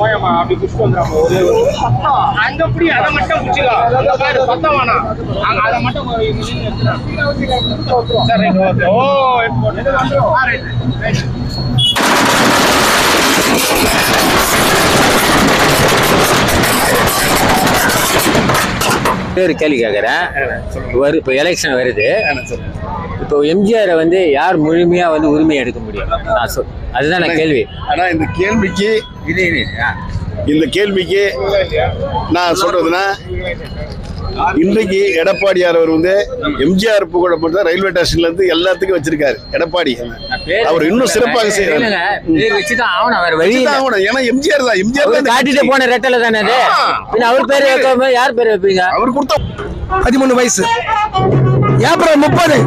போயமா அப்படி குடிச்சிட்டு வந்துடாம ஒரே அங்க அப்படி அதை மட்டும் குடிச்சிக்கலாம் சத்தம் வேணாம் அதை மட்டும் சார் ஓகே ஓ ஒரு கேள்வி கேட்குறேன். இப்போ எலெக்ஷன் வருது. இப்போ எம்ஜிஆரை வந்து யார் முழுமையா வந்து உரிமை எடுக்க முடியும்? அதுதான் நான் கேள்வி. ஆனா இந்த கேள்விக்கு நான் சொல்றதுன்னா, இன்றைக்கு எடப்பாடியார் அவர் வந்து எம்ஜிஆர் புகழ மட்டும் ரயில்வே ஸ்டேஷன்ல இருந்து எல்லாத்துக்கும் வச்சிருக்காரு. எடப்பாடி அவர் இன்னும் சிறப்பாக செய்யறாரு. ஏன்னா எம்ஜிஆர் தான் காட்டிட்டு போன ரெட்டல தானே அது. அவர் பேர் வைக்காம யார் பேர் வைப்பீங்க? அவர் கொடுத்த 13 வயசு ஏப்ரல் 30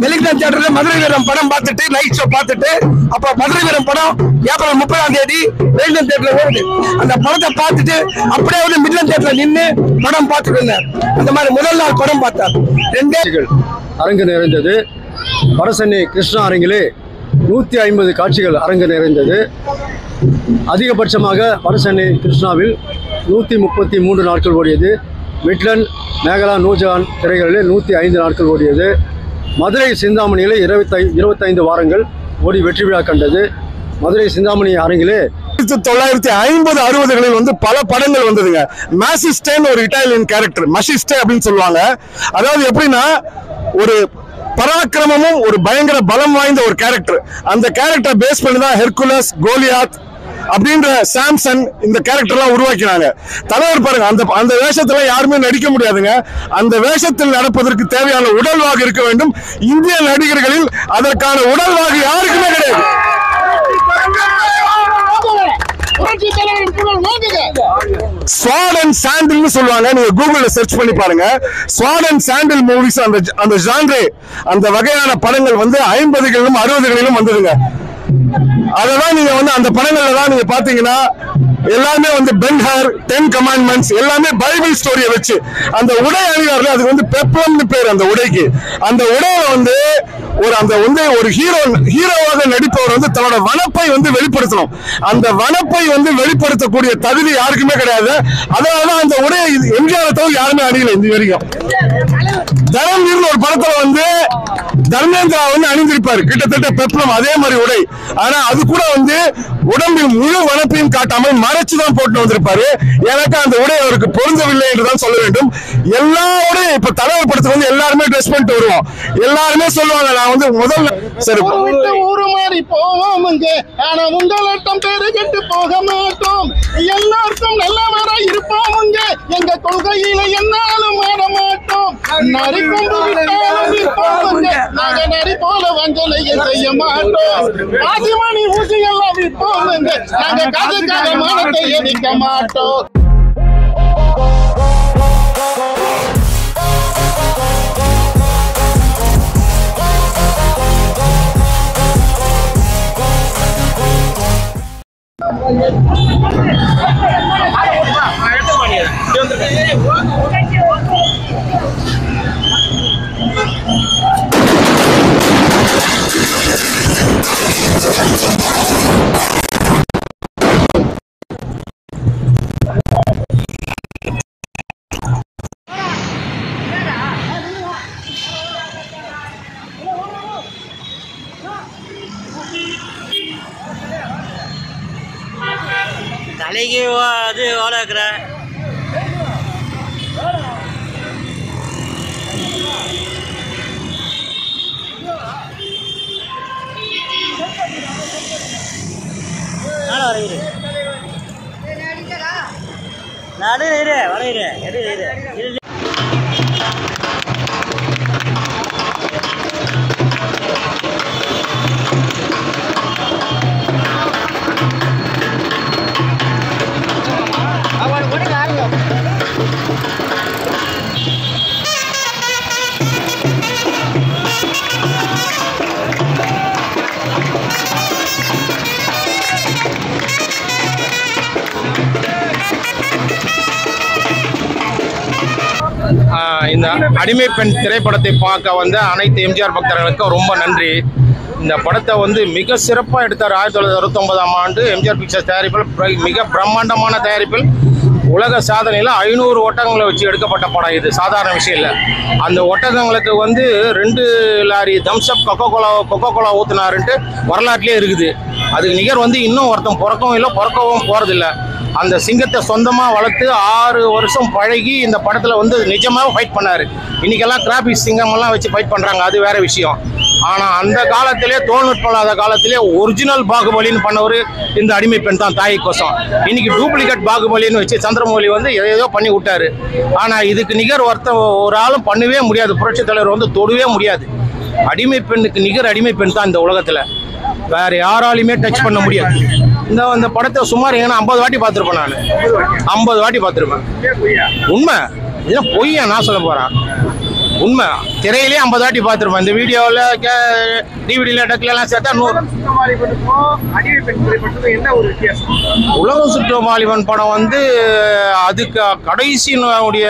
வெலிங்டன் தியேட்டர்ல மதுரை வீரம் படம் பார்த்துட்டு நைட் ஷோ பார்த்துட்டு, அப்ப மதுரை வீரம் படம் ஏப்ரல் 30ஆம் தேதி வெலிங்டன் தியேட்டர்ல ஓடுது. அந்த படத்தை பார்த்துட்டு அப்படியே வந்து மிட்லண்ட் தியேட்டர்ல நின்று படம் பார்த்துட்டு இருந்தார். அந்த மாதிரி முதல் நாள் படம் பார்த்தார். 2 அரங்கு நிறைந்தது. வடசென்னை கிருஷ்ணா அரங்கிலே 150 காட்சிகள் அரங்கு நிறைந்தது. அதிகபட்சமாக வடசென்னை கிருஷ்ணாவில் 133 நாட்கள் ஓடியது. மிட்லண்ட், மேகலா, நூர்ஜஹான் திரைகளில் 105 நாட்கள் ஓடியது. மதுரை சிந்தாமணியில் 25 வாரங்கள் ஓடி வெற்றி விழா கண்டது. மதுரை சிந்தாமணி அரங்கிலே 1950-60களில் வந்து பல படங்கள் வந்ததுங்க. மாசிஸ்டேன்னு ஒரு இட்டாலியன் கேரக்டர், மஷிஸ்டே அப்படின்னு சொல்லுவாங்க. அதாவது எப்படின்னா, ஒரு பராக்கிரமமும் ஒரு பயங்கர பலம் வாய்ந்த ஒரு கேரக்டர். அந்த கேரக்டர் பேஸ் பண்ணி தான் ஹெர்குலஸ், கோலியாத் அப்படின்ற சாம்சன் இந்த கேரக்டர்லாம் உருவாக்கினாங்க. தலைவர் பாருங்க, அந்த வேஷத்துல யாருமே நடிக்க முடியாதுங்க. அந்த வேஷத்தில் நடப்பதற்கு தேவையான உடல்வாகு இருக்க வேண்டும். இந்திய நடிகர்களில் அதற்கான உடல்வாகு யாருக்குமே கிடையாது. ஸ்வாட் அண்ட் சாண்டில்னு சொல்லுவாங்க. நீங்க கூகுள்ல சர்ச் பண்ணி பாருங்க. ஸ்வாட் அண்ட் சாண்டில் மூவிஸ், அந்த ஜான்ரே, அந்த வகையான படங்கள் வந்து 50களிலும் 60களிலும் வந்ததுங்க. அதெல்லாம் நீங்க வந்து அந்த படங்கள்ல தான் நீங்க பாத்தீங்கன்னா எல்லாமே வந்து பென்ஹர், 10 கமாண்ட்மெண்ட்ஸ் எல்லாமே பைபிள் ஸ்டோரியை வச்சு அந்த உடை அணிவார்கள். அதுக்கு வந்து பெப்ளம்னு பேர் அந்த உடைக்கு. அந்த உடையில வந்து ஒரு ஹீரோவாக நடிப்பவர் வந்து தன்னோட வனப்பை வந்து வெளிப்படுத்தணும். அந்த வனப்பை வந்து வெளிப்படுத்தக்கூடிய தகுதி யாருக்குமே கிடையாது. அதனாலதான் அந்த உடையை எம்ஜிஆர் தவிர யாருமே அணியல இந்த வரைக்கும். தரம்னு ஒரு படத்துல வந்து தர்மேந்திரா வந்து அணிந்திருப்பாரு கிட்டத்தட்ட பெப்ளம் அதே மாதிரி உடை. ஆனா அது கூட வந்து உடம்பில் முழு வனப்பையும் காட்டாமல் மறைச்சுதான் போட்டு வந்திருப்பாரு. எனக்கு அந்த உடை அவருக்கு பொருந்தவில்லை என்றுதான் சொல்ல வேண்டும். எல்லா உடையும் இப்ப தலைவர் படத்துக்கு வந்து எல்லாருமே ட்ரெஸ் பண்ணிட்டு வருவோம். எல்லாருமே சொல்லுவாங்க, நான் வந்து முதல்ல சரி ஊரு மாறி போவோம், ஆனா உங்களட்டம் பேரு கெட்டு போக மாட்டோம். எல்லாருக்கும் நல்லவரா இருப்போம். எங்க கொள்கையில என்னாலும் மாற மாட்டோம். நரி கொண்டு விட்டாலும் இருப்போம். நாங்க நரி போல வஞ்சனையை செய்ய மாட்டோம். ஆசிமணி ஊசி எல்லாம் விற்போம். நாங்க காதுக்காக மானத்தை எரிக்க மாட்டோம். தலைக்கு அது ஓடாக்குற நடு வரையிற இந்த அடிமை பெண் திரைப்படத்தை பார்க்க வந்த அனைத்து எம்ஜிஆர் பக்தர்களுக்கும் ரொம்ப நன்றி. இந்த படத்தை வந்து மிக சிறப்பாக எடுத்தார். 1969ஆம் ஆண்டு எம்ஜிஆர் பிக்சர்ஸ் தயாரிப்பில் மிக பிரம்மாண்டமான தயாரிப்பில் உலக சாதனையில் 500 ஒட்டகங்களை வச்சு எடுக்கப்பட்ட படம். இது சாதாரண விஷயம் இல்லை. அந்த ஒட்டகங்களுக்கு வந்து 2 லாரி தம்ஸ்அப் கொக்கோ கோலா ஊற்றினாருன்ட்டு வரலாற்றிலே இருக்குது. அதுக்கு நிகர் வந்து இன்னும் ஒருத்தன் பிறக்கவும் இல்லை, பிறக்கவும் போகிறதில்ல. அந்த சிங்கத்தை சொந்தமாக வளர்த்து 6 வருஷம் பழகி இந்த படத்தில் வந்து நிஜமாக ஃபைட் பண்ணார். இன்றைக்கெல்லாம் கிராபிக்ஸ் சிங்கமெல்லாம் வச்சு ஃபைட் பண்ணுறாங்க, அது வேறு விஷயம். ஆனால் அந்த காலத்திலே தொழில்நுட்பம் இல்லாத காலத்திலே ஒரிஜினல் பாகுபலின்னு பண்ணவர் இந்த அடிமை பெண் தான், தாய் கோசம். இன்னைக்கு டூப்ளிகேட் பாகுபலின்னு வச்சு சந்திரமௌலி வந்து ஏதோ பண்ணி விட்டாரு. ஆனால் இதுக்கு நிகர் ஒரு ஆளும் பண்ணவே முடியாது. புரட்சித் தலைவர் வந்து தொடவே முடியாது. அடிமை பெண்ணுக்கு நிகர் அடிமை பெண் தான் இந்த உலகத்தில். வேற யாராலையுமே டச் பண்ண முடியாது. இந்த படத்தை சுமார் 50 வாட்டி பார்த்துருப்பேன். நான் 50 வாட்டி பார்த்துருப்பேன். உண்மை இதெல்லாம் பொய்யா நான் சொல்ல போறேன். உண்மை திரையிலே 50 வாட்டி பார்த்துருப்பேன். இந்த வீடியோவில் டிவிடியில் டக்குலாம் சேர்த்தா 100. உலகம் சுற்றும் வாலிபன் படம் வந்து அதுக்கு கடைசியினுடைய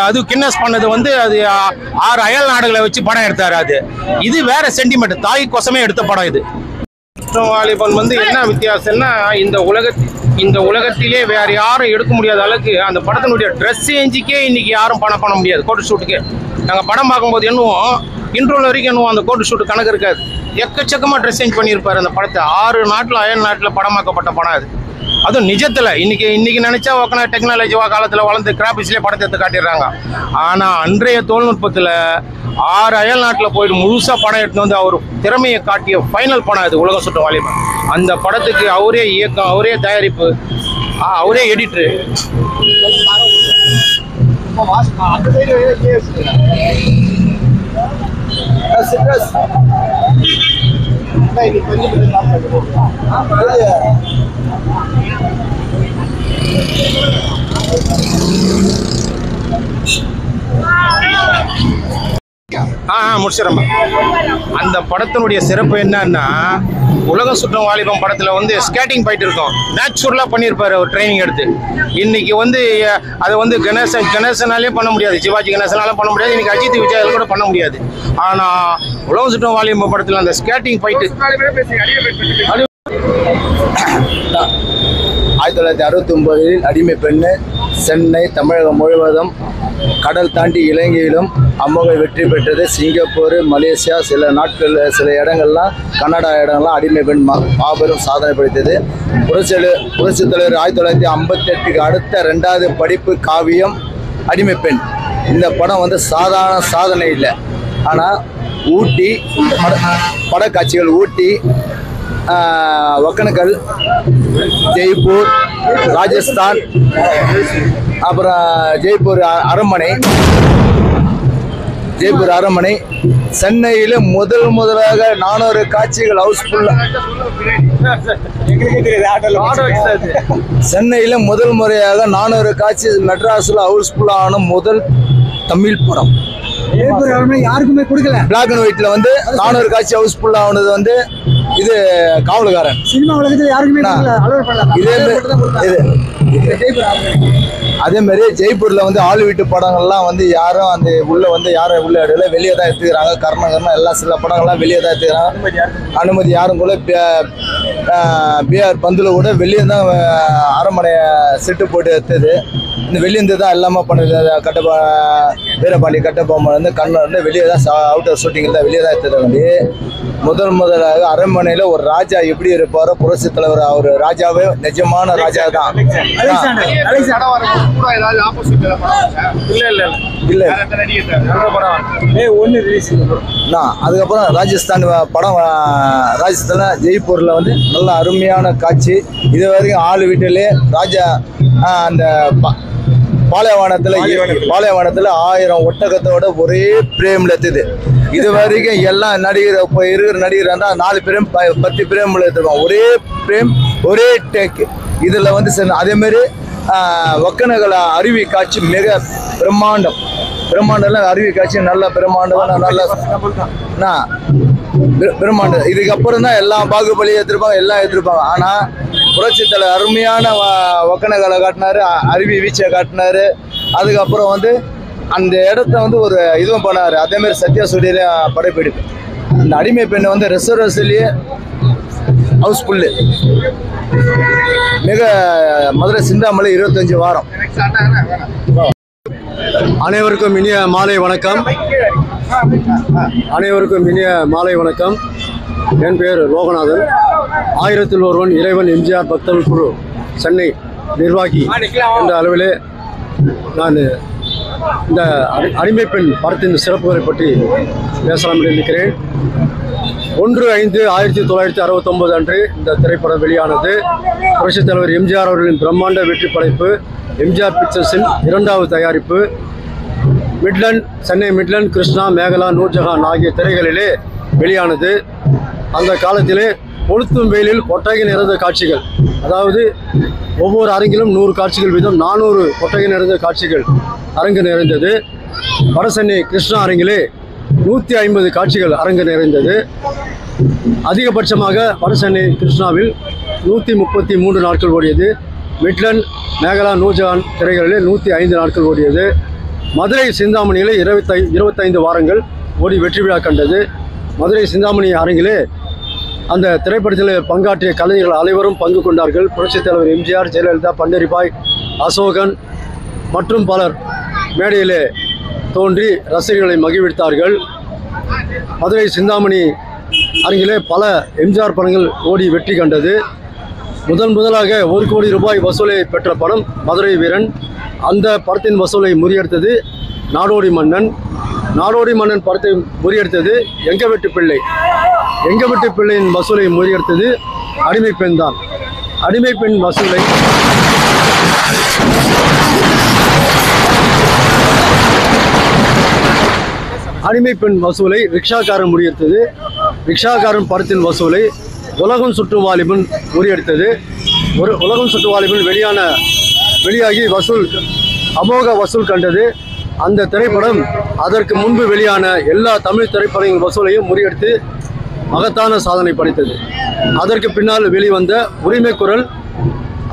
அது கின்னஸ் பண்ணது வந்து அது 6 அயல் நாடுகளை வச்சு படம் எடுத்தாரு. இது வேற சென்டிமெண்ட், தாய் கோசமே எடுத்த படம். இது வாலிபன் வந்து என்ன வித்தியாசம்னா இந்த உலகத்திலே வேற யாரும் எடுக்க முடியாத அளவுக்கு அந்த படத்தினுடைய ட்ரெஸ் சேஞ்சுக்கே இன்னைக்கு யாரும் பணம் பண்ண முடியாது. கோட்டு ஷூட்டுக்கு நாங்கள் படம் பார்க்கும்போது என்னவோம் இன்ட்ரோல் வரைக்கும் என்னவோ அந்த கோட்டு ஷூட்டு கணக்கு இருக்காது. எக்கச்சக்கமாக ட்ரெஸ் சேஞ்ச் பண்ணியிருப்பார் அந்த படத்தை. 6 நாட்டில் அயல் நாட்டில் படமாக்கப்பட்ட படம் அது. அதுவும் நிஜத்தில் இன்னைக்கு நினைச்சா உட்காந்து டெக்னாலஜி காலத்தில் வளர்ந்து கிராபிக்ஸ்லேயே படத்தை எடுத்து காட்டிடுறாங்க. ஆனால் அன்றைய தொழில்நுட்பத்தில் 6 அயல் நாட்டில் போயிட்டு முழுசாக படம் எடுத்து வந்து அவர் திறமையை காட்டிய ஃபைனல் படம் அது உலகம் சுற்றும் வாலிபன். அந்த படத்துக்கு அவரே இயக்கம், அவரே தயாரிப்பு, அவரே எடிட்ரு. முடிச்சிடறேன். அந்த படத்தினுடைய சிறப்பு என்னன்னா உலகம் சுற்றும் வாலிபம் படத்தில் வந்து ஸ்கேட்டிங் ஃபைட் இருக்கும். நேச்சுரலாக பண்ணியிருப்பார் அவர் ட்ரைனிங் எடுத்து. இன்னைக்கு வந்து அதை வந்து கணேசனாலே பண்ண முடியாது, சிவாஜி கணேசனால பண்ண முடியாது, இன்னைக்கு அஜித் விஜயால் கூட பண்ண முடியாது. ஆனால் உலகம் சுற்றும் வாலிபம் படத்தில் அந்த ஸ்கேட்டிங் ஃபைட்டு 1969 அடிமை பெண்ணு சென்னை, தமிழகம் முழுவதும் கடல் தாண்டி இலங்கையிலும் அமோக வெற்றி பெற்றது. சிங்கப்பூர், மலேசியா, சில நாட்கள், சில இடங்கள்லாம், கன்னடா இடங்கள்லாம் அடிமை பெண் மாபெரும் சாதனை படைத்தது. புரட்சித் தலைவர் 1958க்கு அடுத்த 2வது படிப்பு காவியம் அடிமை பெண். இந்த படம் வந்து சாதாரண சாதனை இல்லை. ஆனால் ஊட்டி படக்காட்சிகள் ஊட்டி, ஒகேனக்கல், ஜெய்ப்பூர், ராஜஸ்தான், அப்புறம் ஜெய்ப்பூர் அரண்மனை, சென்னையில் முதலாக 400 காட்சிகள் ஹவுஸ்ஃபுல்லாக, சென்னையில் முதல் முறையாக 400 காட்சி மெட்ராஸில் ஹவுஸ்ஃபுல்லான முதல் தமிழ் படம். யாருக்குமே கொடுக்கல. பிளாக் அண்ட் ஒயிட்ல வந்து 400 காட்சி ஹவுஸ்ஃபுல் ஆனது வந்து இது காவலுக்காரன். சினிமா உலகத்துல யாருக்குமே அதே மாதிரி ஜெய்ப்பூர்ல வந்து ஆள் வீட்டு படங்கள்லாம் வந்து யாரும் அந்த யாரும் உள்ள இடத்துல வெளியே தான் எடுத்துக்கிறாங்க. கர்ணகர்ணா எல்லாம் சில படங்கள்லாம் வெளியே தான் எடுத்துக்கிறாங்க. அனுமதி யாரும் கூட பிஆர் பந்துல கூட வெளியே தான் அரண்மனை செட்டு போட்டு எடுத்தது. இந்த வெளியேந்து தான் எல்லாமே பண்ணுது. வீரபாண்டி கட்டபொம்மன் வந்து கண்ணன் வந்து வெளியே தான் அவுட்டர் ஷூட்டிங்கில் தான் வெளியே தான் எடுத்தது. முதலாக அரண்மனையில் ஒரு ராஜா எப்படி இருப்பாரோ புரட்சித் தலைவர் அவர் ராஜாவே நிஜமான ராஜா தான். அதுக்கப்புறம் ராஜஸ்தான் படம், ராஜஸ்தான் ஜெய்ப்பூரில் வந்து நல்ல அருமையான காட்சி. இது வரைக்கும் ஆள் வீட்டிலே ராஜா அந்த பாலைவனத்தில் 1000 ஒட்டகத்தோட ஒரே பிரேம்ல எடுத்தது. இது வரைக்கும் எல்லா நடிகர் இப்போ இருக்கிற நடிகர் இருந்தால் 4 பிரேம் 10 பிரேம்ல எடுத்துருவோம். ஒரே பிரேம் ஒரே டேக். இதில் வந்து அதேமாரி ஒகேனக்கல் அருவி காட்சி மிக பிரம்மாண்டம். அருவி காட்சி நல்ல பிரம்மாண்டம், நல்ல பிரம்மாண்டம். இதுக்கப்புறம் தான் எல்லாம் பாகுபலி எடுத்திருப்பாங்க. ஆனால் புரட்சித் தலைவர் அருமையான ஒகேனக்கலை காட்டினாரு, அருவி வீச்சை காட்டினாரு. அதுக்கப்புறம் வந்து அந்த இடத்த வந்து ஒரு இதுவும் பண்ணாரு. அதே மாதிரி சத்யா ஸ்டுடியோல படைப்பிடிப்பு இந்த அடிமை பெண் வந்து ரிசர்வேஷன்லேயே ஹவுஸ்ஃபுல்லு. மிக மதுரை சிந்தாமலை 25 வாரம். அனைவருக்கும் இனிய மாலை வணக்கம். அனைவருக்கும் இனிய மாலை வணக்கம். என் பெயர் லோகநாதன். 1000ல் ஒருவன் இறைவன் எம்ஜிஆர் பக்தர்கள் குழு சென்னை நிர்வாகி என்ற அளவிலே நான் இந்த அடிமை பெண் படத்தின் சிறப்புகளை பற்றி பேசலாம் என்று இருக்கிறேன். 1/5/1969 அன்று இந்த திரைப்படம் வெளியானது. புரட்சித் தலைவர் எம்ஜிஆர் அவர்களின் பிரம்மாண்ட வெற்றி படைப்பு. எம்ஜிஆர் பிக்சர்ஸின் 2வது தயாரிப்பு. சென்னை மிட்லண்ட், கிருஷ்ணா, மேகலா, நூர்ஜஹான் ஆகிய திரைகளிலே வெளியானது. அந்த காலத்திலே கொளுத்தும் வெயிலில் கொட்டகை நிறைந்த காட்சிகள், அதாவது ஒவ்வொரு அரங்கிலும் 100 காட்சிகள் வீதம் 400 கொட்டகை நிறைந்த காட்சிகள் அரங்கு நிறைந்தது. வடசென்னை கிருஷ்ணா அரங்கிலே 150 காட்சிகள் அரங்கு நிறைந்தது. அதிகபட்சமாக வடசென்னை கிருஷ்ணாவில் 133 நாட்கள் ஓடியது. மிட்லண்ட், மேகலா, நூர்ஜஹான் திரைகளிலே 105 நாட்கள் ஓடியது. மதுரை சிந்தாமணியிலே 25 வாரங்கள் ஓடி வெற்றி விழா கண்டது. மதுரை சிந்தாமணி அரங்கிலே அந்த திரைப்படத்தில் பங்காற்றிய கலைஞர்கள் அனைவரும் பங்கு கொண்டார்கள். புரட்சித் தலைவர் எம்ஜிஆர், ஜெயலலிதா, பண்டரிபாய், அசோகன் மற்றும் பலர் மேடையிலே தோன்றி ரசிகர்களை மகிழ்வித்தார்கள். மதுரை சிந்தாமணி அரங்கிலே பல எம்ஜிஆர் படங்கள் ஓடி வெற்றி கண்டது. முதலாக 1 கோடி ரூபாய் வசூலை பெற்ற படம் மதுரை வீரன். அந்த படத்தின் வசூலை முறியடித்தது நாடோடி மன்னன். நாடோடி மன்னன் படத்தை முறியடித்தது எங்க வெட்டு பிள்ளை. எங்க வெட்டு பிள்ளையின் வசூலை முறியடித்தது அடிமை பெண் தான். அடிமை பெண் வசூலை அடிமை பெண் வசூலை ரிக்ஷாக்காரன் முறியடித்தது. ரிக்ஷாக்காரன் படத்தின் வசூலை உலகம் சுற்று வாலிபன் முறியடித்தது. உலகம் சுற்று வாலிபன் வெளியாகி அமோக வசூல் கண்டது. அந்த திரைப்படம் அதற்கு முன்பு வெளியான எல்லா தமிழ் திரைப்படங்களின் வசூலையும் முறியடித்து மகத்தான சாதனை படைத்தது. அதற்கு பின்னால் வெளிவந்த உரிமை குரல்,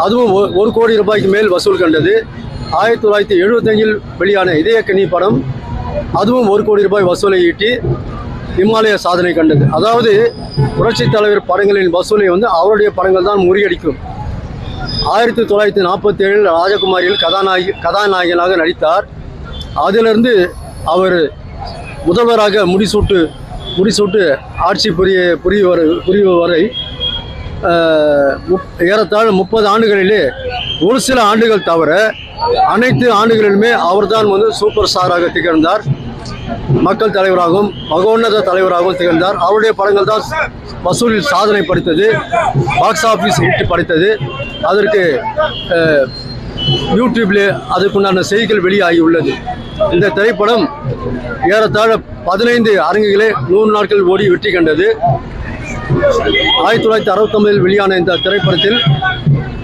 அதுவும் 1 கோடி ரூபாய்க்கு மேல் வசூல் கண்டது. 1975 வெளியான இதயக்கனி படம், அதுவும் 1 கோடி ரூபாய் வசூலை ஈட்டி இமாலய சாதனை கண்டது. அதாவது புரட்சித் தலைவர் படங்களின் வசூலை அவருடைய படங்கள் தான் முறியடிக்கும். 1947 ராஜகுமாரியில் கதாநாயகனாக நடித்தார். அதிலிருந்து அவர் முதல்வராக முடிசூட்டு ஆட்சி புரியும் வரை ஏறத்தாழ 30 ஆண்டுகளிலே ஒரு சில ஆண்டுகள் தவிர அனைத்து ஆண்டுகளிலுமே அவர்தான் சூப்பர் ஸ்டாராக திகழ்ந்தார். மக்கள் தலைவராகவும் மகோன்னத தலைவராகவும் திகழ்ந்தார். அவருடைய படங்கள் தான் வசூலில் சாதனை படைத்தது, பாக்ஸ் ஆஃபீஸ் ஹிட் படைத்தது. அதற்கு யூடியூப்ல அதுக்குண்டான செய்திகள் வெளியாகி உள்ளது. இந்த திரைப்படம் ஏறத்தாழ 15 அரங்குகளே 100 நாட்கள் ஓடி வெற்றி கண்டது. 1969 வெளியான இந்த திரைப்படத்தில்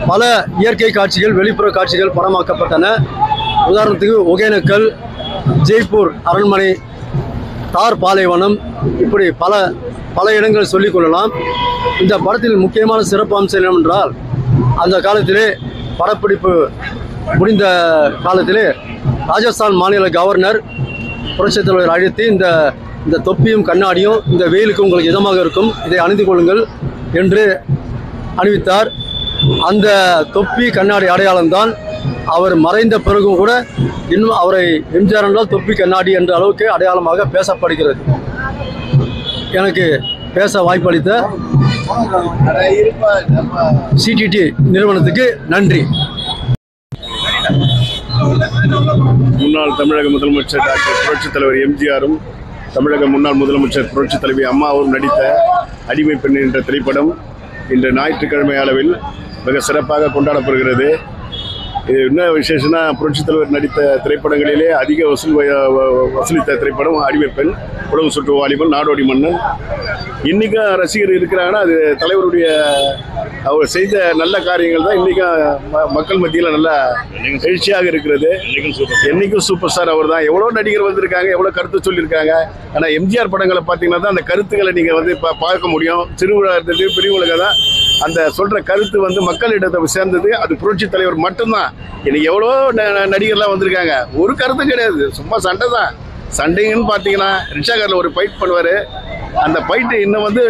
பல இயற்கை காட்சிகள், வெளிப்புற காட்சிகள் படமாக்கப்பட்டன. உதாரணத்துக்கு ஒகேனக்கல், ஜெய்ப்பூர் அரண்மனை, தார் பாலைவனம், இப்படி பல இடங்கள் சொல்லிக் கொள்ளலாம். இந்த படத்தில் முக்கியமான சிறப்பு அம்சம் என்னவென்றால், அந்த காலத்திலே படப்பிடிப்பு முடிந்த காலத்திலே ராஜஸ்தான் மாநில கவர்னர் புரட்சித் தலைவர் அழைத்து இந்த தொப்பியும் கண்ணாடியும் இந்த வெயிலுக்கு உங்களுக்கு இதமாக இருக்கும், இதை அணிந்து கொள்ளுங்கள் என்று அணிவித்தார். அந்த தொப்பி கண்ணாடி அடையாளம்தான் அவர் மறைந்த பிறகும் கூட இன்னும் அவரை எம்ஜிஆர் என்றால் தொப்பி கண்ணாடி என்ற அளவுக்கு அடையாளமாக பேசப்படுகிறது. எனக்கு பேச வாய்ப்பளித்த சிடிடி நிறுவனத்துக்கு நன்றி. முன்னாள் தமிழக முதலமைச்சர் டாக்டர் புரட்சித் தலைவர் எம்ஜிஆரும் தமிழக முன்னாள் முதலமைச்சர் புரட்சித் தலைவி அம்மாவும் நடித்த அடிமை பெண் என்ற திரைப்படம் இன்று ஞாயிற்றுக்கிழமை அளவில் மிக சிறப்பாக கொண்டாடப்படுகிறது. இது என்ன விசேஷம்னா, புரட்சித் தலைவர் நடித்த திரைப்படங்களிலே அதிக வசூலித்த திரைப்படம் அடிமை பெண், உலகம் சுற்று வாலிபன், நாடோடி மன்னன். இன்றைக்கும் ரசிகர் இருக்கிறாங்கன்னா அது தலைவருடைய அவர் செய்த நல்ல காரியங்கள் தான் இன்றைக்கும் மக்கள் மத்தியில் நல்ல எழுச்சியாக இருக்கிறது. என்றைக்கும் சூப்பர் ஸ்டார் அவர் தான். எவ்வளோ நடிகர் வந்திருக்காங்க, எவ்வளோ கருத்து சொல்லியிருக்காங்க. ஆனால் எம்ஜிஆர் படங்களை பார்த்தீங்கன்னா தான் அந்த கருத்துக்களை நீங்கள் பார்க்க முடியும். திருவிழா இருந்தது, பெரியவங்களுக்கு தான் அந்த சொல்கிற கருத்து மக்களிடத்தை சேர்ந்தது. அது புரட்சி தலைவர் மட்டும்தான். இன்னைக்கு எவ்வளோ நடிகர்லாம் வந்திருக்காங்க, ஒரு கருத்தும் கிடையாது, சும்மா சண்டை தான். சண்டைங்கன்னு பார்த்தீங்கன்னா ரிக்ஷாக்காரில் ஒரு ஃபைட் பண்ணுவார், அந்த ஃபைட்டு இன்னும் வந்து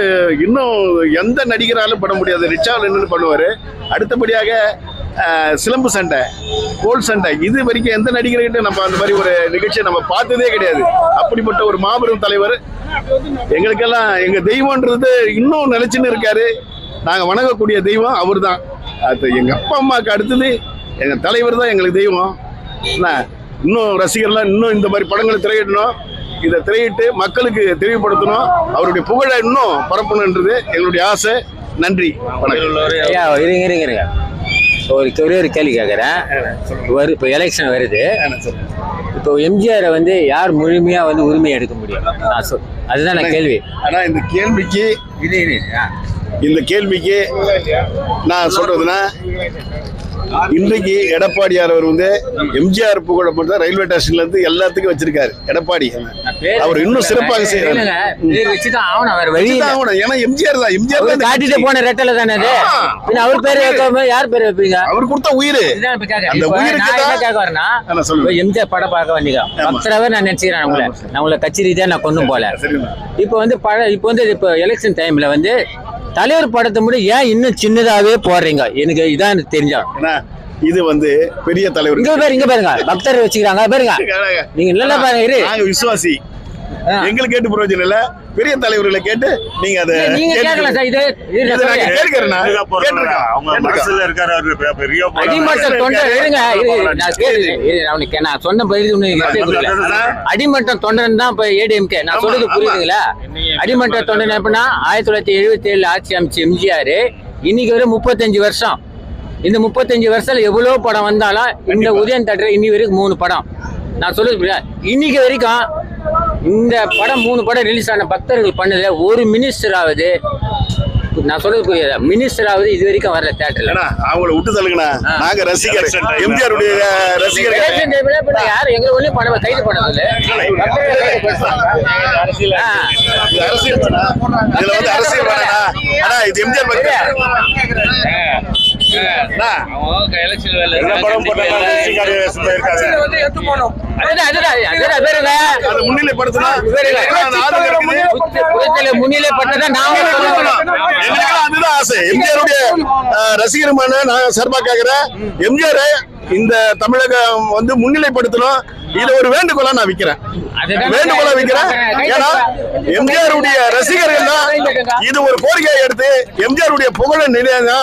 இன்னும் எந்த நடிகராலும் பண்ண முடியாது. ரிச்சாவில் நின்று பண்ணுவார். அடுத்தபடியாக சிலம்பு சண்டை, கோல் சண்டை, இது வரைக்கும் எந்த நடிகர்கிட்ட நம்ம அந்த மாதிரி ஒரு நிகழ்ச்சியை நம்ம பார்த்ததே கிடையாது. அப்படிப்பட்ட ஒரு மாபெரும் தலைவர். எங்களுக்கெல்லாம் எங்க தெய்வம்ன்றது இன்னும் நிலைச்சுன்னு இருக்காரு. நாங்க வணங்கக்கூடிய தெய்வம் அவர் தான். அது எங்க அப்பா அம்மாவுக்கு அடுத்தது எங்க தலைவர் தான் எங்களுக்கு தெய்வம். இன்னும் ரசிகர்லாம் இன்னும் இந்த மாதிரி படங்களை திரையிடணும். இதை திரையிட்டு மக்களுக்கு தெளிவுபடுத்தணும். அவருடைய புகழை இன்னும் பரப்பணுன்றது எங்களுடைய ஆசை. நன்றி, வணக்கம். இருங்க ஒரு கேள்வி கேட்குறேன். இப்போ எலெக்ஷன் வருது. இப்போ எம்ஜிஆரை வந்து யார் முழுமையா வந்து உரிமை எடுக்க முடியும்? அதுதான் நான் கேள்வி. ஆனா இந்த கேள்விக்கு நான் சொல்றதுன்னா, இன்றைக்கு எடப்பாடியார் அவர் வந்து எம்ஜிஆர் புகழ மட்டும் ரயில்வே ஸ்டேஷன்ல இருந்து எல்லாத்துக்கும் வச்சிருக்காரு. எடப்பாடி அவர் இன்னும் சிறப்பாக செய்யறாரு. ஏன்னா எம்ஜிஆர் தான் காட்டிட்டு போன ரெட்டல தானே அது. அவர் பேர் வைக்காம யார் பேர் வைப்பீங்க? அவர் கொடுத்த உயிர். எம்ஜிஆர் படம் பார்க்க வந்தீங்க பக்தராவே நான் நினைச்சுக்கிறேன். நான் உங்களை கட்சி ரீதியா நான் கொண்டு போல. இப்போ எலெக்ஷன் டைம்ல வந்து தலைவர் படத்தை முடி ஏன் இன்னும் சின்னதாவே போடுறீங்க? எனக்கு இதான் தெரிஞ்சா. இது வந்து பெரிய தலைவர். இங்க பாருங்க பக்தர் வச்சுக்கிறாங்க பாருங்க. நீங்க நல்லா பாருங்க. நாங்க விசுவாசி. எங்களுக்கு கேட்டு பிரயோஜனம் இல்ல. பெரிய தலைவர்களை கேட்டு நீங்க அதை கேட்கலாம் சார். இது நான் சொன்ன அடிமட்ட தொண்டன் தான் இப்ப ஏடிஎம்கே. நான் சொல்றது புரியுதுங்களா? அடிமட்ட தொண்டன் எப்படின்னா 1977 ஆட்சி அமைச்சு எம்ஜிஆர் இன்னைக்கு வரை 35 வருஷம். இந்த 35 வருஷத்துல எவ்வளவு படம் வந்தாலும் இந்த உதயன் தேட்டர் இன்னி வரைக்கும் 3 படம். நான் சொல்றது இன்னைக்கு வரைக்கும் இந்த படம் 3 படம் ரிலீஸ் ஆன பக்தர்கள் பண்ணதுல ஒரு மினிஸ்டர் ஆகுது. நான் சொல்றது புரியுது. மினிஸ்டர் ஆகுது இது வரைக்கும் வரல தேட்டர்ல. அவங்கள விட்டு தள்ளுங்கண்ணா. நாங்க ரசிகர், எம்ஜிஆர் ரசிகர். யாரு எங்க ஒண்ணு படம் கைது பண்ணது ரசிகருமான நான் சார்பா கேக்குறேன். எம்ஜிஆர் இந்த தமிழகம் வந்து முன்னிலைப்படுத்தணும். இத ஒரு வேண்டுகோளா நான் வைக்கிறேன். ஏன்னா எம்ஜிஆருடைய ரசிகர்கள் தான் இது ஒரு கோரிக்கையை எடுத்து எம்ஜிஆருடைய புகழ நிலையா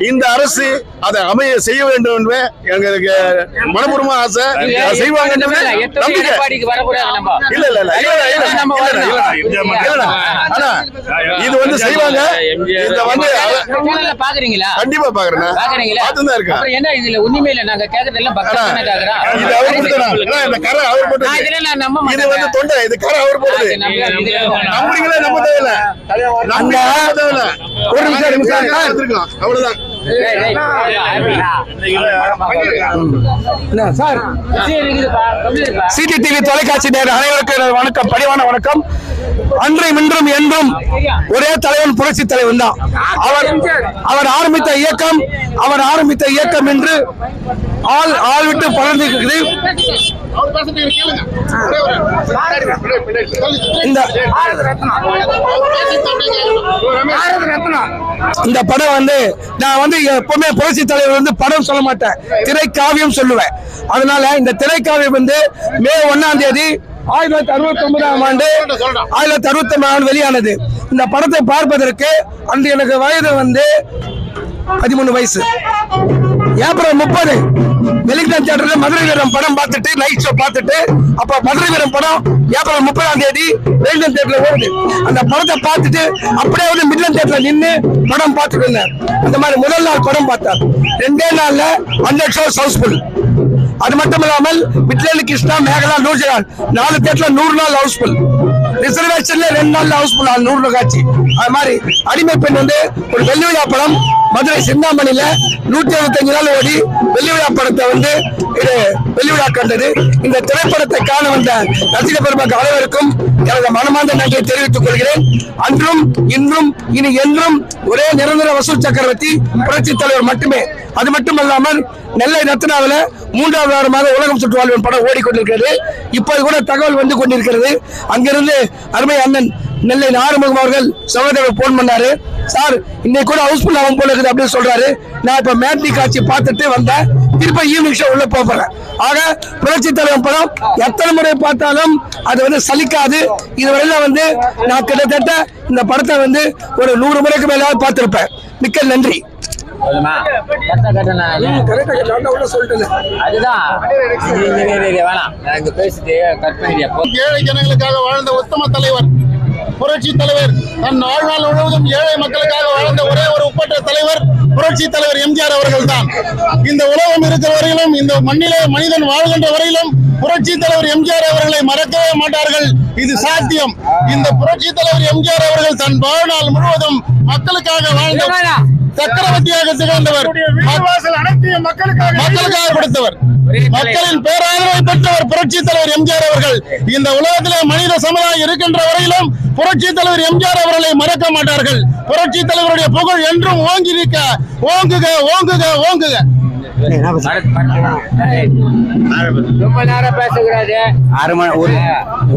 இந்த அரசு அதை அமைய செய்ய வேண்டும் என்று எங்களுக்கு மனப்பூர்வமா ஆசை. செய்வாங்க. ஆனா இது வந்து செய்வாங்க. இத வந்து பாக்குறீங்களா? கண்டிப்பா பாக்குறேன். பார்த்துதான் இருக்கேன். என்ன இதுல உண்மையில நாங்க கேக்குறதெல்லாம் பக்கத்துல கேக்குறோம். இது அவர் கொடுத்தாரு. இந்த கரை அவர் போட்டு. இது வந்து தொண்டை. இது கரை அவர் போடுது. நம்புறீங்களா? நம்ப தேவையில்ல. ஒரு நிமிஷம் எடுத்துக்கலாம். அவ்வளவுதான். சிடிடிவி தொலைக்காட்சி நேயர் அனைவருக்கும் வணக்கம், பணிவான வணக்கம். அன்றையும் இன்றும் என்றும் ஒரே தலைவன் புரட்சி தலைவன் தான். அவர் ஆரம்பித்த இயக்கம் என்று ஆள் விட்டு பறந்திருக்கிறது. இந்த படம் வந்து நான் வந்து எப்பவுமே புரட்சி தலைவர் வந்து படம் சொல்ல மாட்டேன், திரைக்காவியம் சொல்லுவேன். அதனால இந்த திரைக்காவியம் வந்து மே 1ஆம் தேதி 1969 ஆண்டு வெளியானது. இந்த படத்தை பார்ப்பதற்கு அன்று எனக்கு வயது வந்து 13 வயசு. ஏப்ரல் 30 வெலிங்டன் தியேட்டர்ல மதுரை வீரம் படம் பார்த்துட்டு நைட் ஷோ பார்த்துட்டு, அப்ப மதுரை வீரம் படம் ஏப்ரல் 30ஆம் தேதி வெலிங்டன் தியேட்டர்ல ஓடுது. அந்த படத்தை பார்த்துட்டு அப்படியே வந்து மிட்லண்ட் தியேட்டர்ல நின்று படம் பார்த்துட்டு இருந்தேன். அந்த மாதிரி முதல் நாள் படம் பார்த்தேன். 2 நாள்ல 100 ஷோஸ் ஹவுஸ்ஃபுல். அது மட்டும் இல்லாமல் மிட்லண்ட், கிருஷ்ணா, மேகலா, நூர்ஜஹான் 4 தியேட்டர்ல 100 நாள் ஹவுஸ்ஃபுல். ரிசர்வேஷன்ல 2 நாள்ல ஹவுஸ்ஃபுல் 100 காட்சி. அது மாதிரி அடிமை பெண் வந்து ஒரு வெள்ளி விழா படம் மதுரை சிந்தாமணியில 175 நாள் ஓடி வெள்ளி விழா படத்தை வந்து இது வெள்ளி விழா கண்டது. இந்த திரைப்படத்தை காண வந்த ரசிக பெருமக்கள் அனைவருக்கும் எனது மனமார்ந்த நன்றியை தெரிவித்துக் கொள்கிறேன். அன்றும் இன்றும் இனி என்றும் ஒரே நிரந்தர வசூல் சக்கரவர்த்தி புரட்சி தலைவர் மட்டுமே. அது மட்டும் இல்லாமல் நெல்லை ரத்னாவில் 3வது வாரமாக உலகம் சுற்றுவாழ்வின் படம் ஓடிக்கொண்டிருக்கிறது. இப்போது கூட தகவல் வந்து கொண்டிருக்கிறது. அங்கிருந்து அருமை அண்ணன் நெல்லை ஆறுமுகம் அவர்கள் சகோதரர் போன் பண்ணாரு. சார் இன்னைக்கு கூட ஹவுஸ்ஃபுல் ஆகும் போல இருக்குது அப்படின்னு சொல்றாரு. நான் இப்ப மேட்னி காட்சி பார்த்துட்டு வந்தேன். திருப்ப ஈவினிங் ஷோ உள்ள போறேன். ஆக புரட்சி தலைவர் படம் எத்தனை முறை பார்த்தாலும் அது சலிக்காது. இதுவரையில நான் கிட்டத்தட்ட இந்த படத்தை ஒரு 100 முறைக்கு மேலாவது பார்த்திருப்பேன். மிக்க நன்றி. ஏழை ஜனங்களுக்காக வாழ்ந்த உத்தம தலைவர் புரட்சி தலைவர். தன் வாழ்நாள் முழுவதும் ஏழை மக்களுக்காக வாழ்ந்த ஒரே ஒரு ஒப்பற்ற தலைவர் புரட்சி தலைவர் எம்ஜிஆர் அவர்கள் தான். இந்த உலகம் இருக்கிற வரையிலும், இந்த மண்ணிலே மனிதன் வாழ்கின்ற வரையிலும் புரட்சி தலைவர் எம்ஜிஆர் அவர்களை மறக்கவே மாட்டார்கள். இது சாத்தியம். இந்த புரட்சி தலைவர் எம்ஜிஆர் அவர்கள் தன் வாழ்நாள் முழுவதும் மக்களுக்காக வாழ்ந்த சக்கரவர்த்தியாக திகழ்ந்தவர். மக்களுக்காக கொடுத்தவர். மக்களின் பேராதரவை பெற்றவர் புரட்சி தலைவர் எம்ஜிஆர் அவர்கள். இந்த உலகத்திலே மனித சமுதாயம் இருக்கின்ற வரையிலும் புரட்சி தலைவர் எம்ஜிஆர் அவர்களை மறக்க மாட்டார்கள். புரட்சி தலைவருடைய புகழ் என்றும் ஓங்கி நிற்க. ஓங்குக ஓங்குக ஓங்குக.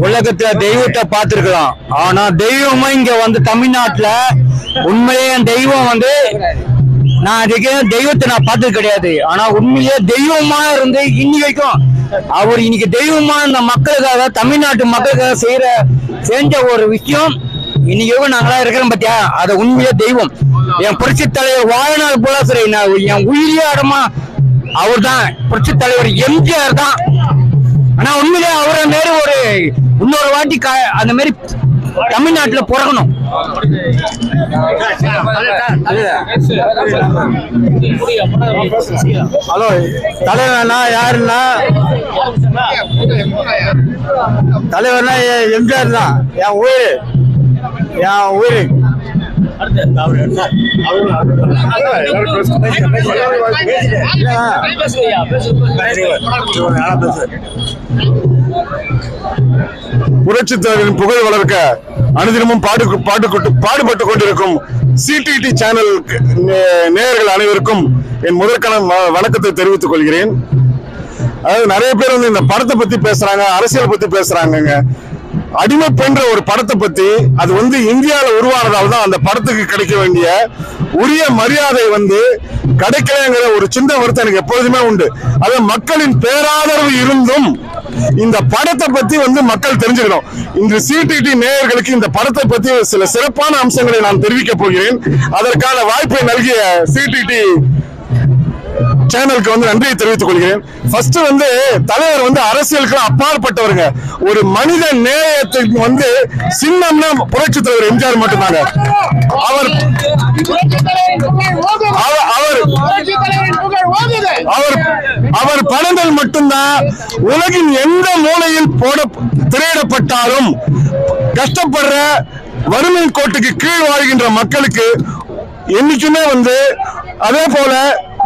உலகத்துல தெய்வத்தை பார்த்திருக்கலாம். ஆனா தெய்வமா இங்க தமிழ்நாட்டுல உண்மையே தெய்வம் நான் அதுக்கு தெய்வத்தை நான் பார்த்தது கிடையாது. ஆனா உண்மையே தெய்வமா இருந்து இன்னைக்கும் அவர் இன்னைக்கு தெய்வமா இந்த மக்களுக்காக, தமிழ்நாட்டு மக்களுக்காக செஞ்ச ஒரு விஷயம் இன்னைக்கு நாங்களா இருக்கிறோம் பாத்தியா, அது உண்மையே தெய்வம். என் புரட்சி தலைவர் வாழ்நாள் போல சரி, நான் என் உயிரியே அடமா அவர் தான் புரட்சி தலைவர் எம்ஜிஆர் தான். ஆனா உண்மையிலே அவரை மாரி ஒரு இன்னொரு வாட்டி அந்த மாதிரி தமிழ்நாட்டுல பிறக்கணும். ஹலோ, தலைவர்னா யாருன்னா தலைவர்னா எம்ஜிஆர் தான். என் உயிர் புரட்சி தலைவரின் புகழ் வளர்க்க அனுதினமும் பாடுபட்டு கொண்டிருக்கும் சிடிடி சேனல் நேயர்கள் அனைவருக்கும் என் முதற்கண வணக்கத்தை தெரிவித்துக் கொள்கிறேன். அதாவது நிறைய பேர் இந்த படத்தை பத்தி பேசுறாங்க, அரசியல் பத்தி பேசுறாங்க. அடிமை பெண்ற ஒரு படத்தை பத்தி அது இந்தியாவில் உருவானதால் தான் அந்த படத்துக்கு கிடைக்க வேண்டிய உரிய மரியாதை கிடைக்கலங்கிற ஒரு சின்ன வருத்தம் எனக்கு எப்பொழுதுமே உண்டு. அது மக்களின் பேராதரவு இருந்தும் இந்த படத்தை பத்தி மக்கள் தெரிஞ்சுக்கணும். இந்த சிடிடி நேயர்களுக்கு இந்த படத்தை பத்தி சில சிறப்பான அம்சங்களை நான் தெரிவிக்க போகிறேன். அதற்கான வாய்ப்பை நல்கிய சிடிடி சேனலுக்கு நன்றியை தெரிவித்துக் கொள்கிறேன். ஃபர்ஸ்ட் தலைவர் அரசியலுக்கு அப்பாற்பட்டவருங்க. ஒரு மனித நேயத்துக்கு சின்னம்னா புரட்சி தலைவர் எம்ஜிஆர் மட்டும்தாங்க. அவர் படங்கள் மட்டும்தான் உலகின் எந்த மூலையில் திரையிடப்பட்டாலும் கஷ்டப்படுற வறுமை கோட்டுக்கு கீழ் வாழ்கின்ற மக்களுக்கு என்னைக்குமே அதே போல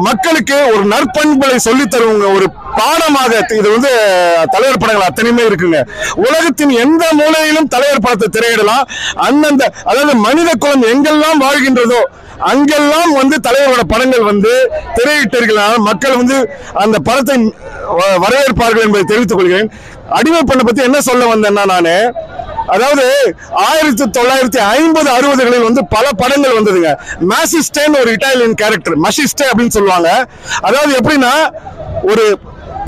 மக்களுக்கு ஒரு நற்பண்புகளை சொல்லி தருவங்க ஒரு பாடமாக இது தலைவர் படங்கள் அத்தனையுமே இருக்குங்க. உலகத்தின் எந்த மூலையிலும் தலைவர் படத்தை திரையிடலாம். அந்தந்த அதாவது மனித குலம் எங்கெல்லாம் வாழ்கின்றதோ அங்கெல்லாம் தலைவரோட படங்கள் திரையிட்டிருக்கிறார். மக்கள் அந்த படத்தை வரவேற்பார்கள் என்பதை தெரிவித்துக் கொள்கிறேன். அடிமை பெண்ணை பத்தி என்ன சொல்ல வந்தேன்னா, நானு அதாவது 1950-60களில் பல படங்கள் வந்ததுங்க. மாசிஸ்டேன்னு ஒரு இட்டாலியன் கேரக்டர், மசிஸ்டே அப்படின்னு சொல்லுவாங்க. அதாவது எப்படின்னா ஒரு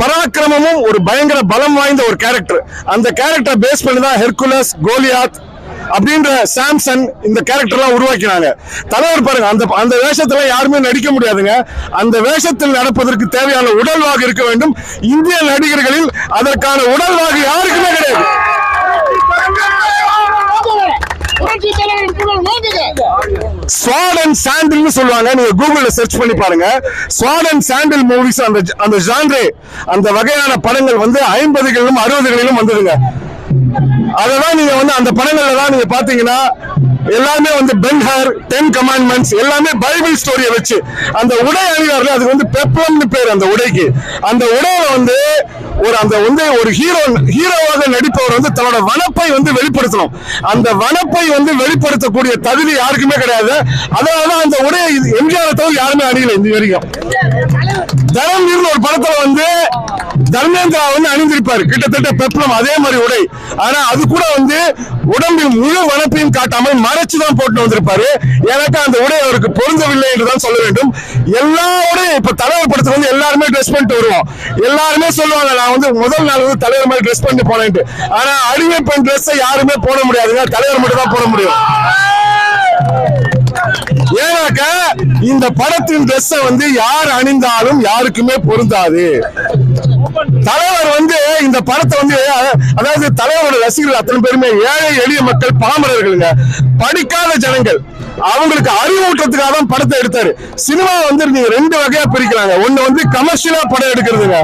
பராக்கிரமமும் ஒரு பயங்கர பலம் வாய்ந்த ஒரு கேரக்டர். அந்த கேரக்டரை பேஸ் பண்ணி தான் ஹெர்குலஸ், கோலியாத் அப்படின்ற சாம்சன் இந்த கேரக்டர்லாம் உருவாக்கினாங்க. தலைவர் பாருங்க, அந்த வேஷத்துல யாருமே நடிக்க முடியாதுங்க. அந்த வேஷத்தில் நடப்பதற்கு தேவையான உடல்வாகு இருக்க வேண்டும். இந்திய நடிகர்களில் அதற்கான உடல்வாகு யாருக்குமே கிடையாது. ஸ்வாட் அண்ட் சாண்டில்னு சொல்லுவாங்க. நீங்க கூகுள்ல சர்ச் பண்ணி பாருங்க. ஸ்வாட் அண்ட் சாண்டில் மூவிஸ் அந்த ஜான்ரே அந்த வகையான படங்கள் 50களிலும் 60களிலும் வந்ததுங்க. அதெல்லாம் நீங்க அந்த படங்கள்ல தான் நீங்க பாத்தீங்கன்னா எல்லாமே பென்ஹர், 10 கமாண்ட்மெண்ட்ஸ் எல்லாமே பைபிள் ஸ்டோரியை வச்சு அந்த உடை அணிவார்கள். அது பெப்ளம்னு பேர் அந்த உடைக்கு. அந்த உடையில ஒரு ஹீரோவாக நடிப்பவர் தன்னோட வனப்பை வெளிப்படுத்தணும். அந்த வனப்பை வெளிப்படுத்தக்கூடிய தகுதி யாருக்குமே கிடையாது. அதனாலதான் அந்த உடையை எம்ஜிஆர் தவிர யாருமே அணியல இந்த வரைக்கும். தரம் இருந்த இன்னொரு படத்துல வந்து தர்மேந்திரா வந்து அணிந்திருப்பாரு கிட்டத்தட்ட பெப்ளம் அதே மாதிரி உடை. ஆனா அது கூட வந்து உடம்பில் முழு வனப்பையும் காட்டாமல் மறைச்சுதான் போட்டு வந்திருப்பாரு. எனக்கு அந்த உடை அவருக்கு பொருந்தவில்லை என்றுதான் சொல்ல வேண்டும். எல்லா உடையும் இப்ப தலைவர் படத்துக்கு வந்து எல்லாருமே ட்ரெஸ் பண்ணிட்டு வருவோம். எல்லாருமே சொல்லுவாங்க நான் வந்து முதல் நாள் வந்து தலைவர் மாதிரி ட்ரெஸ் பண்ணிட்டு போனேன்ட்டு. ஆனா அடிமை பெண் ட்ரெஸ் யாருமே போட முடியாதுங்க, தலைவர் மட்டும் தான் போட முடியும். ஏன்னாக்க இந்த படத்தின் ட்ரெஸ் வந்து யார் அணிந்தாலும் யாருக்குமே பொருந்தாது. தலைவர் வந்து இந்த படத்தை வந்து அதாவது தலைவரோட ரசிகர்கள் அத்தனை பேருமே ஏழை எளிய மக்கள், பாமரர்களுங்க, படிக்காத ஜனங்கள். அவங்களுக்கு அறிவூட்டத்துக்காக தான் படத்தை எடுத்தாரு. சினிமா வந்து நீங்க ரெண்டு வகையா பிரிக்கிறாங்க. ஒண்ணு வந்து கமர்ஷியலா படம் எடுக்கிறதுங்க,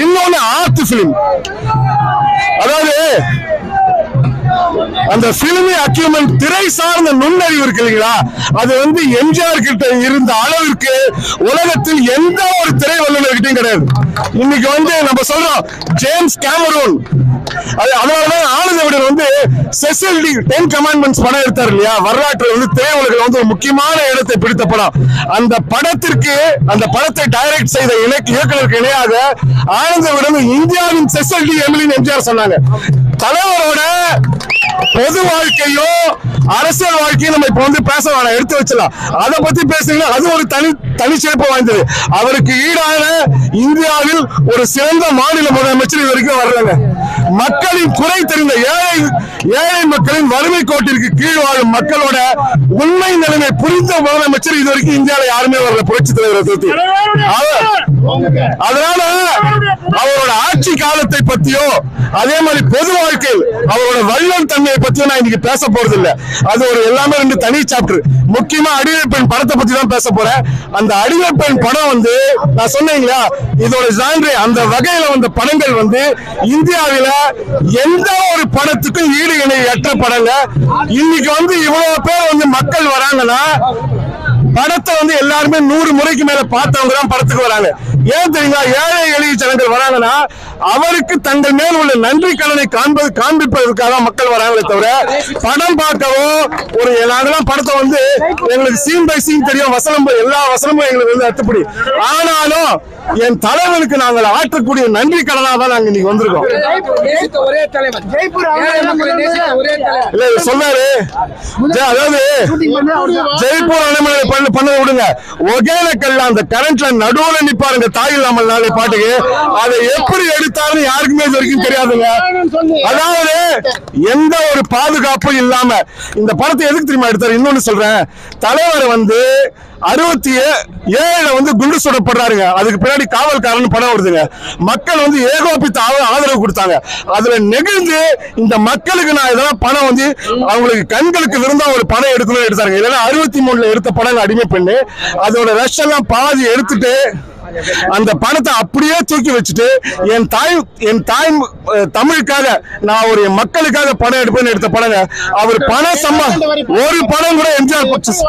இன்னொன்னு ஆர்ட் பிலிம். அதாவது அந்த பிலிமி அக்யூமெண்ட் திரை சார்ந்த நுண்ணறிவு இருக்கு இல்லைங்களா, அது வந்து எம்ஜிஆர் கிட்ட இருந்த அளவிற்கு உலகத்தில் எந்த ஒரு திரை வல்லுநர்கிட்டையும் கிடையாது. இன்னைக்கு வந்து நம்ம சொல்றோம் ஜேம்ஸ் கேமரூன், அதனாலதான் ஆனந்த விடன் வந்து செசில் டி 10 கமாண்ட்மெண்ட்ஸ் படம் எடுத்தார் இல்லையா, வரலாற்று வந்து திரையுலகில் வந்து ஒரு முக்கியமான இடத்தை பிடித்த படம். அந்த படத்திற்கு அந்த படத்தை டைரக்ட் செய்த இயக்குநருக்கு இணையாக ஆனந்த விடன் இந்தியாவின் செசில் டி எமிலின் எம்ஜிஆர் சொன்னாங்க. தலைவரோட பொது வாழ்க்கையோ அரசியல் வாழ்க்கையும் நம்ம இப்ப வந்து பேச வேணாம், எடுத்து வச்சலாம். அதை பத்தி பேசுறீங்கன்னா அது ஒரு தனி சிறப்பு வாய்ந்தது. அவருக்கு ஈடான இந்தியாவில் ஒரு சிறந்த மாநில முதலமைச்சர் இது வரைக்கும் வரலங்க. மக்களின் குறை தெரிந்த ஏழை மக்களின் வறுமை கோட்டிற்கு கீழ் வாழும் மக்களோட உண்மை நிலைமை புரிந்த முதலமைச்சர் இது வரைக்கும் இந்தியாவில் யாருமே வரல, புரட்சி தலைவரை தூத்தி. அதனால அவரோட ஆட்சி காலத்தை பத்தியோ அதே மாதிரி பொது வாழ்க்கையில் அவரோட வள்ளல் தன்மையை பத்தியும் நான் இன்னைக்கு பேச போறது இல்ல. அது ஒரு எல்லாமே ரெண்டு தனி சாப்டர். முக்கியமா அடிமை பெண் படத்தை பத்தி தான் பேச போறேன். அந்த அடிமை பெண் படம் வந்து நான் சொன்னீங்களா, இதோட ஜான்ரே அந்த வகையில வந்த படங்கள் வந்து இந்தியாவில எந்த ஒரு படத்துக்கும் ஈடு இணையற்ற படங்க. இன்னைக்கு வந்து இவ்வளவு பேர் வந்து மக்கள் வராங்கன்னா படத்தை வந்து எல்லாருமே 100 முறைக்கு மேல பார்த்தவங்க தான் படத்துக்கு வராங்க. ஏன் தெரியுங்களா, ஏழை எளிய ஜனங்கள் வராங்கன்னா அவருக்கு தங்கள் மேல் உள்ள நன்றி கடனை காண்பிப்பதற்காக மக்கள் வராங்களே தவிர படம் பார்க்கவோ ஒரு நாங்கெல்லாம் படத்தை வந்து எங்களுக்கு சீன் பை சீன் தெரியும், வசனம் எல்லா வசனமும் எங்களுக்கு வந்து அத்துப்படி. ஆனாலும் என் தலைவனுக்கு நாங்கள் ஆற்றக்கூடிய நன்றி கடனா தான் நாங்க இன்னைக்கு வந்திருக்கோம். இல்ல சொன்னாரு, அதாவது ஜெய்ப்பூர் அணைமலை பண்ண விடுங்க, ஒகேனக்கல்ல அந்த கரண்ட்ல நடுவுல நிப்பாருங்க தாய் இல்லாமல் நாளை பாட்டுக்கு. அதை எப்படி எடுத்தாருன்னு யாருக்குமே இது வரைக்கும் தெரியாதுங்க. அதாவது எந்த ஒரு பாதுகாப்பும் இல்லாம இந்த படத்தை எதுக்கு தெரியுமா எடுத்தாரு? இன்னொன்னு சொல்றேன், தலைவர் வந்து 67 வந்து குண்டு சுடப்படுறாருங்க. அதுக்கு பின்னாடி காவல்காரன் படம் வருதுங்க. மக்கள் வந்து ஏகோபித்த ஆதரவு கொடுத்தாங்க. அதுல நெகிழ்ந்து இந்த மக்களுக்கு நான் இதெல்லாம் பணம் வந்து அவங்களுக்கு கண்களுக்கு விருந்தா ஒரு படம் எடுக்கணும்னு எடுத்தாங்க. இதெல்லாம் 63 எடுத்த படம் அடிமை பெண்ணு. அதோட ரஷ் எல்லாம் பாதி எடுத்துட்டு அந்த பணத்தை அப்படியே தூக்கி வச்சுட்டு என் தாய் தமிழுக்காக நான் ஒரு மக்களுக்காக படம் எடுப்பேன்னு எடுத்த படங்க. அவர் பணம் ஒரு படம் கூட எம்ஜிஆர் பிக்சர்ஸ்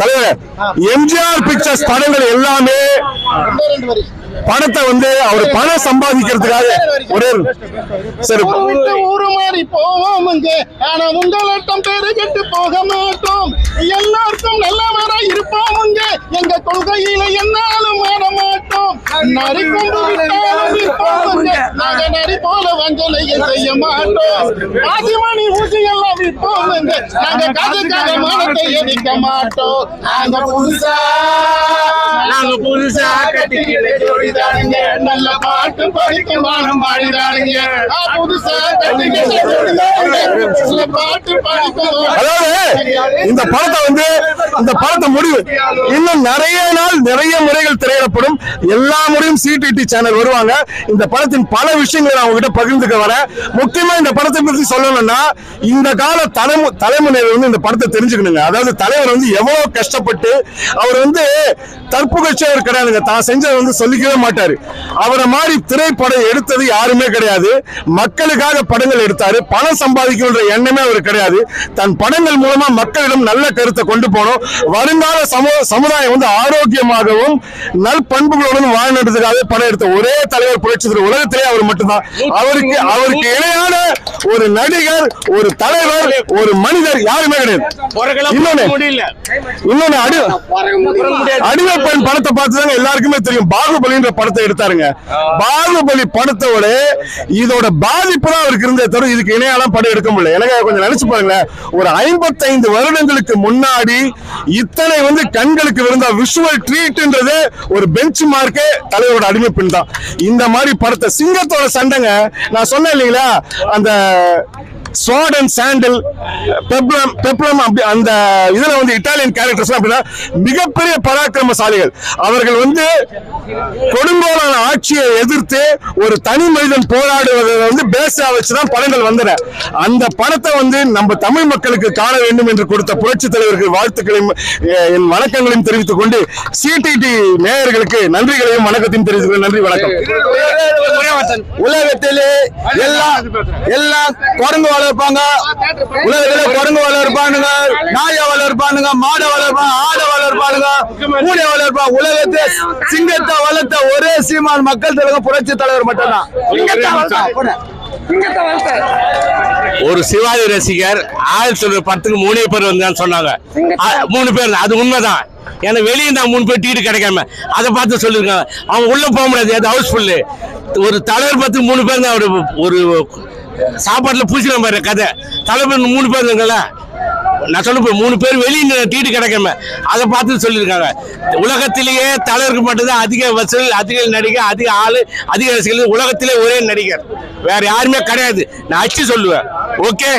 தலைவர் எம்ஜிஆர் பிக்சர்ஸ் படங்கள் எல்லாமே படத்தை வந்து அவர் பணம் சம்பாதிக்கிறதுக்காக ஒரே சரி ஊரு மாறி போவோம் ஆனா உங்களட்டம் பேரு கெட்டு போக மாட்டோம். எல்லாருக்கும் நல்லவரா இருப்போம், எங்க கொள்கையில என்னாலும் மாற மாட்டோம். நரி கொண்டு விட்டாலும் விற்போம், நாங்க நரி போல வஞ்சனையை செய்ய மாட்டோம். ஆதிமணி ஊசி எல்லாம் விற்போம், நாங்க காதுக்காக மானத்தை எதிர்க்க மாட்டோம். நாங்க புதுசா கட்டிக்கிட்டு ஜோடிதானுங்க, நல்ல பாட்டு படிக்கும் வானம் பாடிதானுங்க. புதுசா கட்டிக்கிட்டு நல்ல பாட்டு படிக்கும். அதாவது இந்த படத்தை வந்து இந்த படத்தை முடிவு இன்னும் நிறைய நாள் நிறைய முறைகள் திரையிடப்படும். எல்லா முறையும் CTT சேனல் வருவாங்க. இந்த படத்தின் பல விஷயங்களை நான் உங்ககிட்ட பகிர்ந்துக்க வரேன். முக்கியமா இந்த படத்தை பத்தி சொல்லணும்னா இந்த கால தலைமுறையில வந்து இந்த படத்தை தெரிஞ்சுக்கணுங்க. அதாவது தலைவர் வந்து எவ்வளவு கஷ்டப்பட்டு அவர் வந்து தற்புகழ்ச்சியவர் கிடையாதுங்க. தான் செஞ்சதை வந்து சொல்லிக்கவே மாட்டாரு. அவரை மாதிரி திரைப்படம் எடுத்தது யாருமே கிடையாது. மக்களுக்காக படங்கள் எடுத்தாரு. பணம் சம்பாதிக்கின்ற எண்ணமே அவர் கிடையாது. தன் படங்கள் மூலமா மக்களிடம் நல்ல கருத்தை கொண்டு போனோம். வருங்கால சமுதாயம் வந்து ஆரோக்கியமாகவும் நற்பண்புகளுடன் வாழ்ந்ததுக்காக படம் எடுத்த ஒரே தலைவர் புரட்சி தலைவர் உலகத்திலே அவர் மட்டும்தான். அவருக்கு இணையான ஒரு நடிகர், ஒரு தலைவர், ஒரு மனிதர் யாருமே கிடையாது. இன்னொன்னு அடிமை பெண் படத்தை பார்த்துதாங்க எல்லாருக்குமே எல்லாருக்குமே தெரியும் பாகுபலின்ற படத்தை எடுத்தாருங்க. பாகுபலி படத்தோட இதோட பாதிப்பு தான் அவருக்கு இருந்தே தவிர இதுக்கு இணையான படம் எடுக்க முடியல. எனக்கு கொஞ்சம் நினைச்சு பாருங்களேன், ஒரு 55 வருடங்களுக்கு முன்னாடி இத்தனை வந்து கண்களுக்கு விழுந்த விஷுவல் ட்ரீட்ன்றது ஒரு பெஞ்ச் மார்க்கே தலைவரோட அடிமை பெண் தான். இந்த மாதிரி படத்தை சிங்கத்தோட சண்டைங்க, நான் சொன்னேன் இல்லைங்களா, அந்த ஸ்வார்ட் அண்ட் சாண்டில் பெப்ளம் அப்படி அந்த இதுல வந்து இட்டாலியன் கேரக்டர்ஸ் அப்படின்னா மிகப்பெரிய பராக்கிரமசாலிகள். அவர்கள் வந்து கொடுங்கோலான ஆட்சியை எதிர்த்து ஒரு தனி மனிதன் போராடுவதை வந்து பேஸா வச்சுதான் படங்கள் வந்தன. அந்த படத்தை வந்து நம்ம தமிழ் மக்களுக்கு காண வேண்டும் என்று கொடுத்த புரட்சி தலைவருக்கு வாழ்த்துக்களையும் என் வணக்கங்களையும் தெரிவித்துக் கொண்டு சிடிடி நேயர்களுக்கு நன்றிகளையும் வணக்கத்தையும் தெரிவித்துக் கொண்டு நன்றி, வணக்கம். உலகத்திலே எல்லாம் குரங்கு வளர்ப்பாங்க, உலகத்திலே குரங்கு வளர்ப்பானுங்க, நாயை வளர்ப்பானுங்க, மாடை வளர்ப்பாங்க, ஆடை வளர்ப்பானுங்க, பூனை வளர்ப்பாங்க. உலகத்தை சிங்கத்தை வளர்த்த ஒரே சீமான் மக்கள் தலைவர் புரட்சி தலைவர் மட்டும்தான். ஒரு சிவாஜி ரசிகர் 1910 3 பேர் வந்தான்னு சொன்னாங்க. 3 பேர், அது உண்மைதான். ஏன்னா வெளியே நான் 3 பேர் டிக்கெட் கிடைக்காம அதை பார்த்து சொல்லிருக்காங்க. அவங்க உள்ள போக முடியாது, அது ஹவுஸ்ஃபுல்லு. ஒரு தலைவர் பார்த்து 3 பேர் தான். ஒரு சாப்பாட்டுல பூசின மாதிரி கதை. தலைவர் 3 பேர் இருங்களா, நான் சொல்ல 3 பேர் வெளியே டிக்கெட் கிடைக்காம அதை பார்த்து சொல்லியிருக்காங்க. உலகத்திலேயே தலைவருக்கு மட்டும்தான் அதிக வசூல், அதிக நடிகை, அதிக ஆளு, அதிக ரசிகர்கள். உலகத்திலே ஒரே நடிகர், வேற யாருமே கிடையாது. நான் அச்சு சொல்லுவேன். ஓகே.